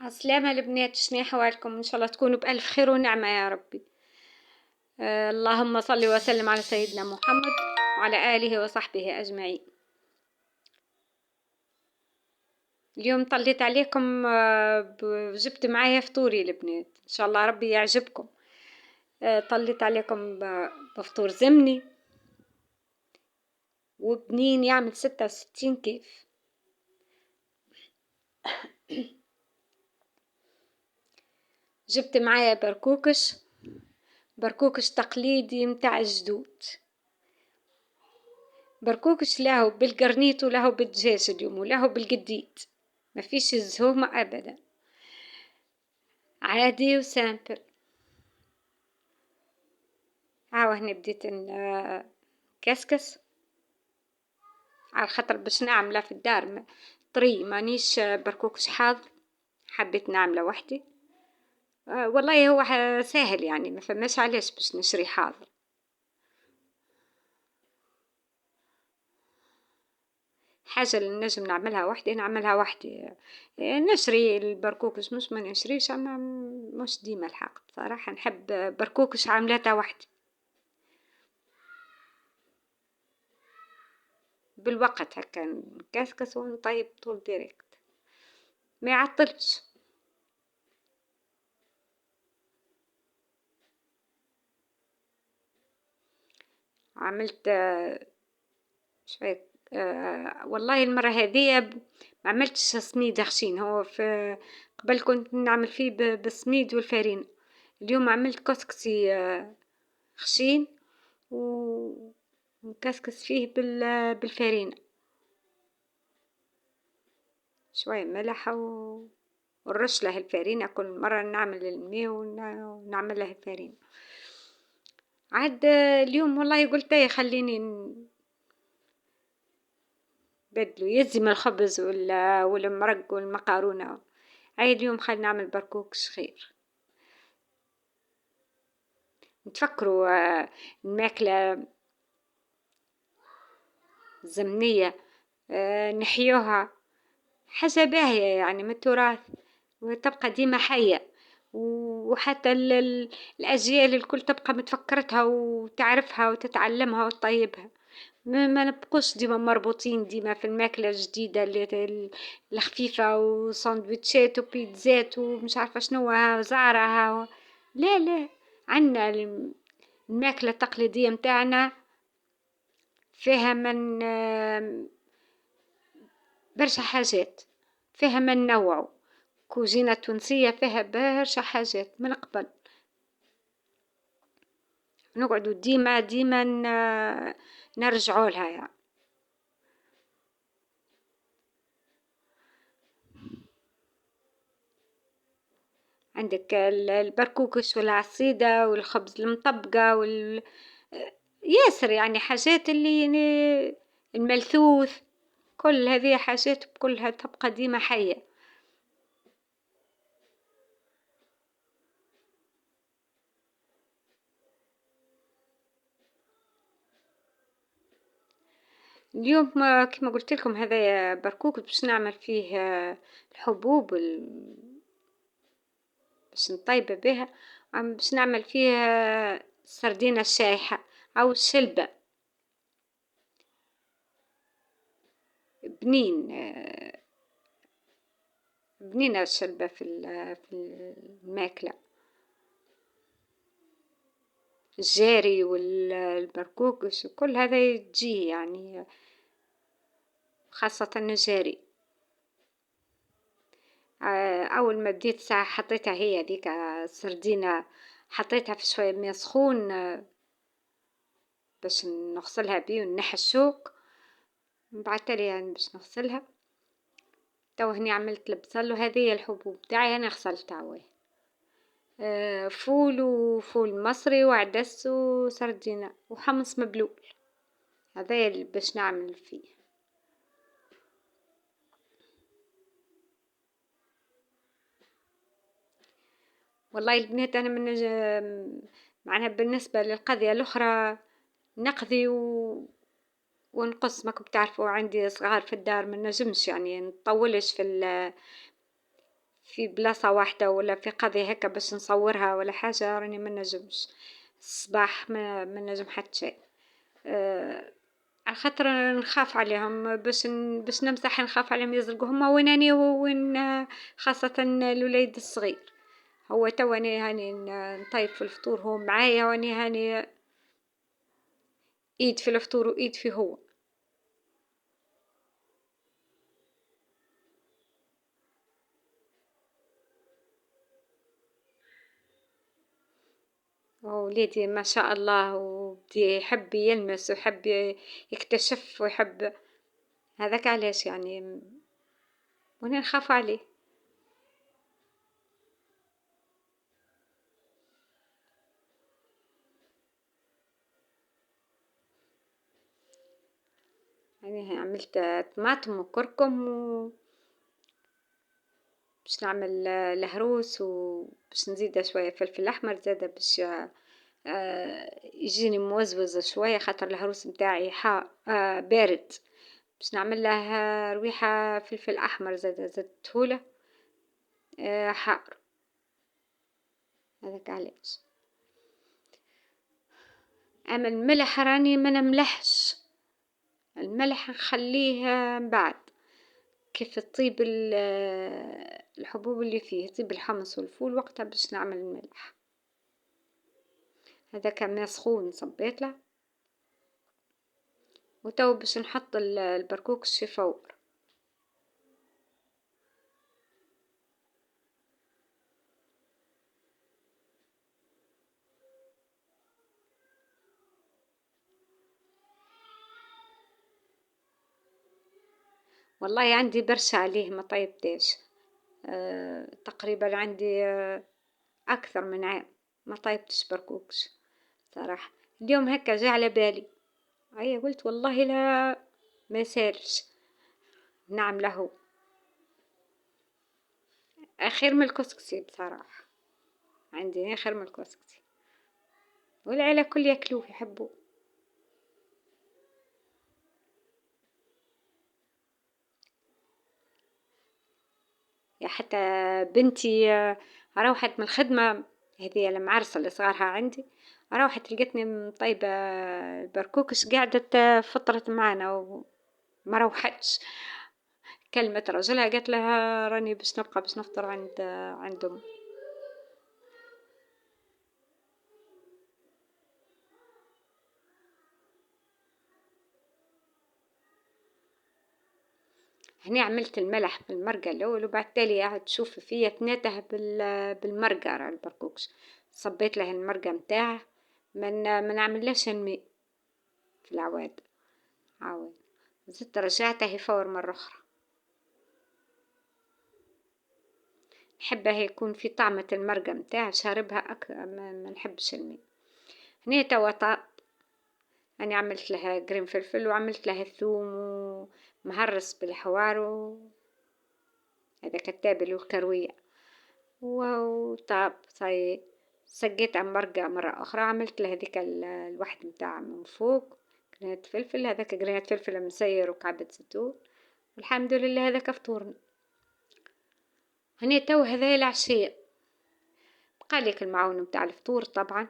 عالسلامة البنات، شنو أحوالكم؟ إن شاء الله تكونوا بألف خير ونعمة يا ربي. اللهم صل وسلم على سيدنا محمد وعلى آله وصحبه أجمعين. اليوم طليت عليكم، جبت معايا فطوري البنات، إن شاء الله ربي يعجبكم. طليت عليكم بفطور زمني وبنين يعمل 66 كيف. جبت معايا بركوكش تقليدي متاع الجدود. بركوكش له بالقرنيط وله بالدجاج اليوم وله بالقديد، ما فيش الزهومة أبدا، عادي وسامبل. هنا بديت كسكس على خاطر باش نعمله في الدار طري، مانيش بركوكش حاضر، حبيت نعمله وحدي. والله هو سهل يعني، ما فماش علاش باش نشري حاضر. حاجة اللي نجم نعملها وحدي نعملها وحدي. نشري البركوكش مش ما نشريش، أما مش ديما الحق بصراحة نحب بركوكش عاملاتها وحدي بالوقت، هكا نكسكس ونطيب طول ديريكت ما يعطلش. عملت شوية. والله المرة هذية ما عملتش سميد خشين، هو في قبل كنت نعمل فيه بالسميد والفارين. اليوم عملت كسكسي خشين ومكسكس فيه بالفارين، شوية ملح ونرش له الفارينة. كل مرة نعمل الماء ونعمل له الفارينة. عاد اليوم والله قلت ايه خليني بدلو يزم الخبز والمرق والمقارونة. عيد اليوم خلينا نعمل بركوكش خير. نتفكروا الماكلة الزمنية، نحيوها حاجة باهية يعني من التراث وتبقى ديما حية، وحتى الأجيال الكل تبقى متفكرتها وتعرفها وتتعلمها وتطيبها. ما نبقوش ديما مربوطين ديما في الماكلة الجديدة اللي الخفيفة وساندويتشات وبيتزات ومش عارفة شنو زعرها لا لا، عنا الماكلة التقليدية متاعنا فيها من برشا حاجات، فيها من نوعه. كوزينة تونسية فيها برشا حاجات من قبل، نقعدوا ديما نرجعوا لها يعني. عندك البركوكش والعصيدة والخبز المطبقة ياسر يعني حاجات اللي يعني الملثوث، كل هذه حاجات كلها تبقى ديما حية. اليوم كما قلت لكم هذا بركوك باش نعمل فيه الحبوب باش نطيب بها. باش نعمل فيه السردينة الشايحة أو الشلبة. بنين بنينة الشلبة في الماكلة. الجاري والبركوكش وكل هذا يجي يعني، خاصة الجاري. أول ما بديت ساعة حطيتها هي ديك السردينة، حطيتها في شوية ماء سخون باش نغسلها بيه ونحي الشوك. بعد تالي يعني باش نغسلها. تو هني عملت البصل وهذه الحبوب تاعي أنا غسلتها وين. فول وفول مصري وعدس وسردينة وحمص مبلول، هذا اللي باش نعمل فيه. والله البنات أنا من معناها بالنسبة للقضية الأخرى نقضي ونقص، ماكم بتعرفوا عندي صغار في الدار ما نجمش يعني نطولش في بلاصة واحدة ولا في قضية هكا باش نصورها ولا حاجة، راني ما نجمش الصباح ما نجم حتى شيء. على خاطر نخاف عليهم باش نمسح، نخاف عليهم يزرقوا هما وين اني وين، خاصة الوليد الصغير. هو تواني هاني نطيب في الفطور هو معايا، واني هاني ايد في الفطور وايد في هو. وليدي ما شاء الله، وبدي يحب يلمس ويحب يكتشف ويحب، هذاك علاش يعني وانا نخاف عليه. يعني عملت طماطم وكركم باش نعمل الهروس، وباش نزيد شوية فلفل أحمر زادة باش يجيني موزوز شوية، خاطر الهروس متاعي بارد. باش نعمل له رويحة فلفل أحمر زادة زدتهوله حار. هذاك علاش. أما الملح راني ما نملحش، الملح نخليه من بعد، كيف تطيب الحبوب اللي فيه، يطيب الحمص والفول وقتها باش نعمل الملح. هذاك ماء سخون صبيت له، وتو باش نحط البرقوق في فور. والله عندي برشا عليه ما طيبتاش. تقريبا عندي أكثر من عام ما طيبتش برقوقش صراحة. اليوم هكا جا على بالي، أي قلت والله لا ما يسالش نعمله. أخير من الكسكسي بصراحة، عندي آخر من الكسكسي، والعيلة كل ياكلوه يحبوه. يا حتى بنتي روحت من الخدمة، هذه المعرسة اللي صغارها عندي، روحت لقيتني مطيبة البركوكش قعدت فطرت معنا وما روحتش. كلمة رجلها قالت لها راني باش نبقى باش نفطر عندهم. هني عملت الملح في المرقة الأول، وبعد تالي قاعد تشوف فيا تناته بالمرقة راه البرقوقش. صبيت له المرقة متاعه، ما نعملهاش الماء في العواد عواد. زدت رجعته يفور مرة أخرى، نحبها يكون في طعمة المرقة متاعه شاربها ما نحبش الماء. هني توا طاب، أنا عملت لها قرن فلفل وعملت لها الثوم ومهرس بالحوار هذاك التابل والكروية، وطاب صاي. سقيت على مرقة مرة أخرى، عملت لها هذيك الواحد متاع من فوق قرنات فلفل، هذاك قرنات فلفل مسير وكعبة زيتون، والحمد لله هذاك فطورنا. هني تو هذا العشية، بقالك المعون متاع الفطور طبعا.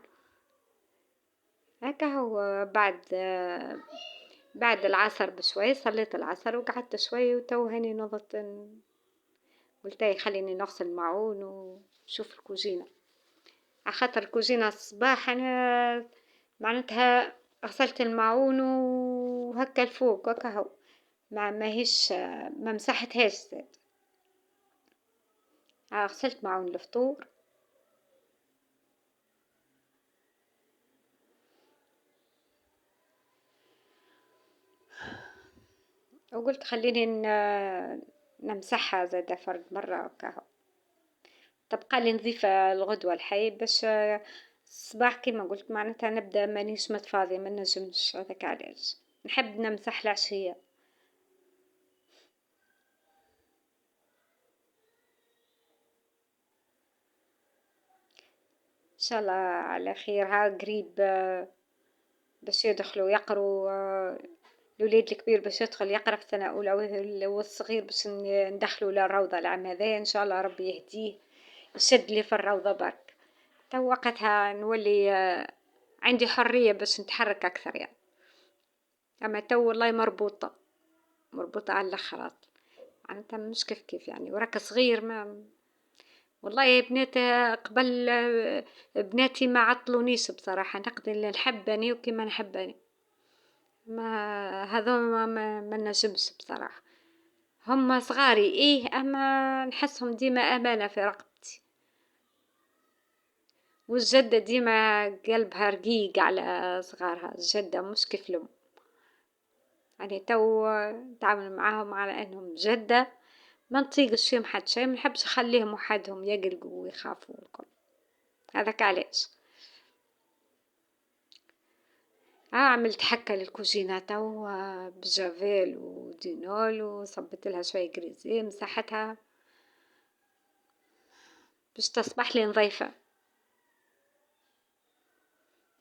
هكا هو بعد العصر بشوي صليت العصر وقعدت شوي، وتو هاني نضت قلت خليني نغسل المعون وشوف الكوجينة، على خاطر الكوجينة الصباح أنا معناتها غسلت المعون وهكا الفوق هكا هو ما ما مسحتهاش زاد. غسلت معون الفطور، وقلت خليني نمسحها زاد فرد مرة هكا. تبقى لي نظيفة الغدوة الحي باش الصباح كيما قلت معناتها نبدأ مانيش متفاضية ما نجمش، هذاك علاش نحب نمسح العشية. ان شاء الله على خير، ها قريب باش يدخلوا يقروا الوليد الكبير باش يدخل يقرا في سنة أولى، والصغير باش ندخلو للروضة العام هذايا إن شاء الله ربي يهديه يشد لي في الروضة برك. تو وقتها نولي عندي حرية باش نتحرك أكثر يعني. أما تو والله مربوطة على الآخرات، معناتها مش كيف يعني، وراك صغير ما. والله يا بنات قبل بناتي ما عطلونيش بصراحة، نقدر اللي نحبني وكيما نحبني، ما هذوما ما نجمش بصراحة. هم صغاري إيه، أما نحسهم ديما أمانة في رقبتي، والجدة ديما قلبها رقيق على صغارها، الجدة مش كيف الأم. يعني تو نتعامل معاهم على أنهم جدة، ما نطيقش فيهم حد شيء، ما نحبش أخليهم وحدهم يقلقوا ويخافوا والكل. هذاك علاش عملت حكة للكوجينة تو بجافيل ودينول، وصبت لها شوية جريزي مسحتها باش تصبح لي نظيفة.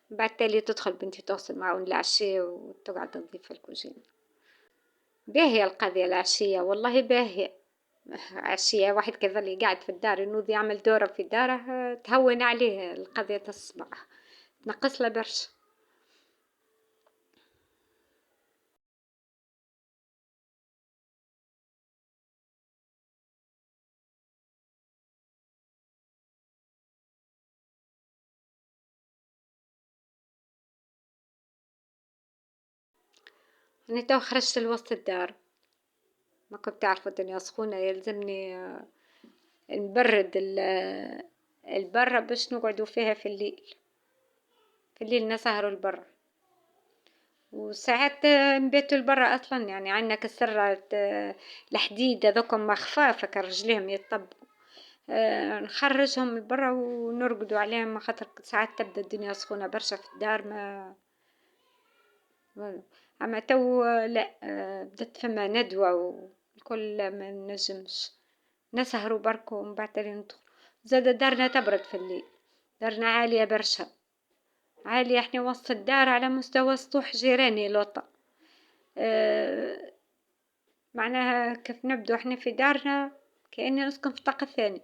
بعد تالي تدخل بنتي تغسل معون العشية وتقعد تنظيف الكوجينة. باهية القضية العشية، والله باهية. عشية واحد كذا اللي قاعد في الدار ينوض يعمل دورة في داره، تهون عليه القضية الصباح، تنقص له برشا. أنا تو خرجت لوسط الدار، ما كنت تعرف الدنيا سخونة، يلزمني نبرد البرة باش نقعدوا فيها في الليل. في الليل نسهروا البرة، وساعات نباتوا البرة أصلا، يعني عندنا كسرة الحديد هذوكم خفافة رجليهم يطبقوا. نخرجهم البرة ونرقدوا عليهم، خاطر ساعات تبدا الدنيا سخونة برشا في الدار ما. أما تو لا، بدت فما ندوة والكل ما نجمش نسهروا بركو ومن بعد تالي ندخل. زاد دارنا تبرد في الليل، دارنا عالية برشا، عالية، احنا وسط الدار على مستوى سطوح جيراني لوطة. معناها كيف نبدو احنا في دارنا كأني نسكن في طاقة ثاني،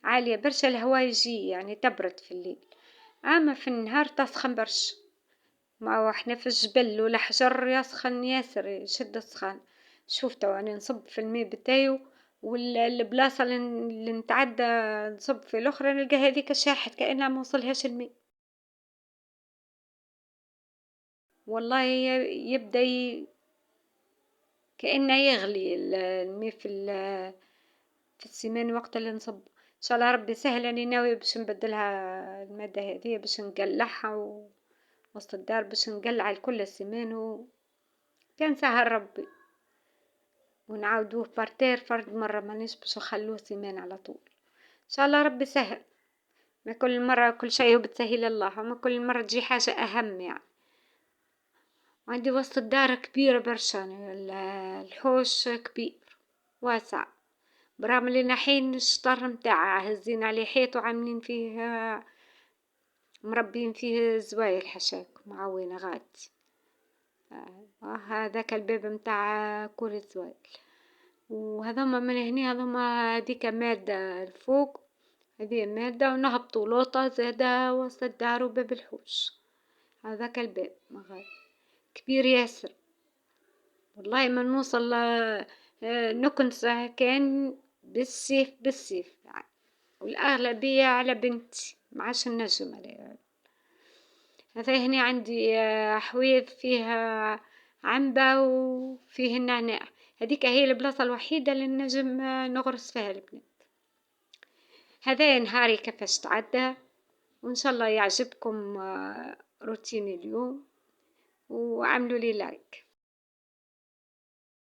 عالية برشا، الهواء يجي يعني تبرد في الليل، أما في النهار تسخن برشا. ما هو احنا في الجبل والحجر يسخن ياسر، يشد السخان. شوف تو أنا نصب في الماء بتاعي، والبلاصة اللي نتعدى نصب في الأخرى نلقى هذيك شاحت كأنها ما وصلهاش الماء. والله يبدأ كأنه يغلي الماء في السيمان وقت اللي نصب. إن شاء الله ربي سهل، أنا ناوية باش نبدلها المادة هذه باش نقلعها وسط الدار باش نقلع الكل السيمان، كان سهل ربي ونعاودوه بارتير فرد مرة، مانيش باش نخلوه سيمان على طول. إن شاء الله ربي سهل، ما كل مرة كل شيء بتسهيل الله، وما كل مرة تجي حاجة أهم يعني. عندي وسط الدار كبيرة برشا، يعني الحوش كبير واسع، برغم اللي نحين الشطر متاعه هزين عليه حيط وعاملين فيه مربين فيه زوايل حشاك معوينة غاد. هذاك الباب متاع كل الزوايل، وهذوما من هنا هذوما هذيك مادة الفوق، هذه مادة، ونهبطوا لوطة زادة وسط الدار وباب الحوش. هذاك الباب مغاد كبير ياسر، والله ما نوصل نكنس كان بالسيف يعني. والأغلبية على بنتي معاش النجم عليها. هذا هنا عندي حويض فيها عنبة وفيه النعناع، هذيك هي البلاصة الوحيدة اللي نجم نغرس فيها البنات. هذا نهاري كيفاش تعدى، وإن شاء الله يعجبكم روتيني اليوم، وعملوا لي لايك.